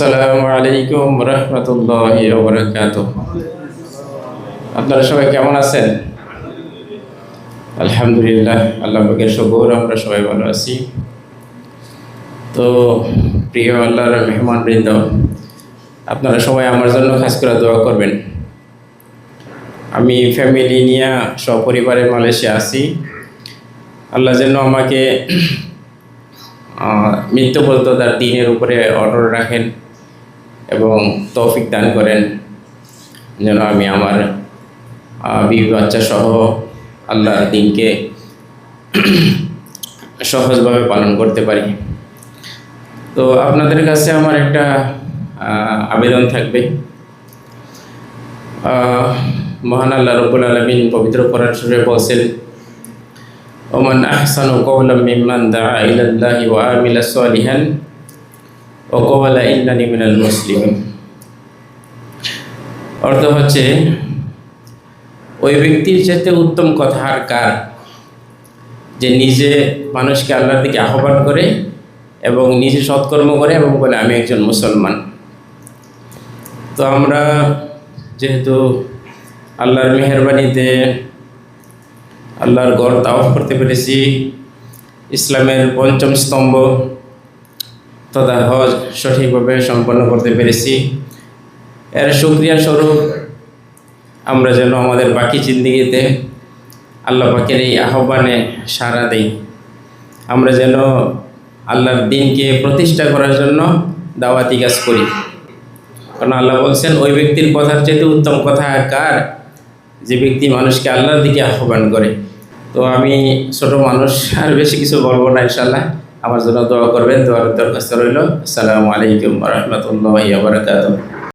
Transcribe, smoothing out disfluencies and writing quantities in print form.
আসসালামু আলাইকুম রহমতুল্লাহি ওয়া বারাকাতুহু। আপনারা সবাই কেমন আছেন? আলহামদুলিল্লাহ, আল্লাহ পাকের শুকর, আমরা সবাই ভালো আছি। তো প্রিয় আল্লাহর মেহমানবৃন্দ, আপনারা সবাই আমার জন্য খাস করে দোয়া করবেন। আমি ফ্যামিলি নিয়ে সপরিবারে মালয়েশিয়া আছি। আল্লাহ যেন আমাকে মৃত্যু পর্যন্ত তার দিনের উপরে অটল রাখেন এবং তৌফিক দান করেন, যেন আমি আমার বিবি বাচ্চা সহ আল্লাহর দিনকে সহজভাবে পালন করতে পারি। তো আপনাদের কাছে আমার একটা আবেদন থাকবে। মহান আল্লাহ রাব্বুল আলামিন পবিত্র কোরআন শরীফে বলেছেন, ওমান আহসানু কওলাম মিম্মান দাআ ইলাল্লাহি ওয়া আমিলা সালিহান ওয়া ক্বালা ইন্নানি মিনাল মুসলিমিন। অর্থ হচ্ছে, ওই ব্যক্তির চাইতে উত্তম কথা আর কার, যে নিজে মানুষকে আল্লাহর দিকে আহ্বান করে এবং নিজে সৎকর্ম করে এবং বলে আমি একজন মুসলমান। তো আমরা যেহেতু আল্লাহর মেহেরবানিতে আল্লাহর ঘর তাওয়াফ করতে পেরেছি, ইসলামের পঞ্চম স্তম্ভ তথা হজ সঠিকভাবে সম্পন্ন করতে পেরেছি, এর শুকরিয়া স্বরূপ আমরা যেন আমাদের বাকি জিন্দেগিতে আল্লাহ পাকের এই আহ্বানে সাড়া দেই। আমরা যেন আল্লাহর দিনকে প্রতিষ্ঠা করার জন্য দাওয়াতি কাজ করি। কারণ আল্লাহ বলছেন, ওই ব্যক্তির কথার চাইতে উত্তম কথা আর কার, যে ব্যক্তি মানুষকে আল্লাহর দিকে আহ্বান করে। তো আমি ছোট মানুষ, আর বেশি কিছু বলবো না। ইনশাআল্লাহ আমার জন্য দোয়া করবেন, দোয়ার দরখাস্ত রইল। আসসালামু আলাইকুম ওয়া রাহমাতুল্লাহি ওয়া বারাকাতুহু।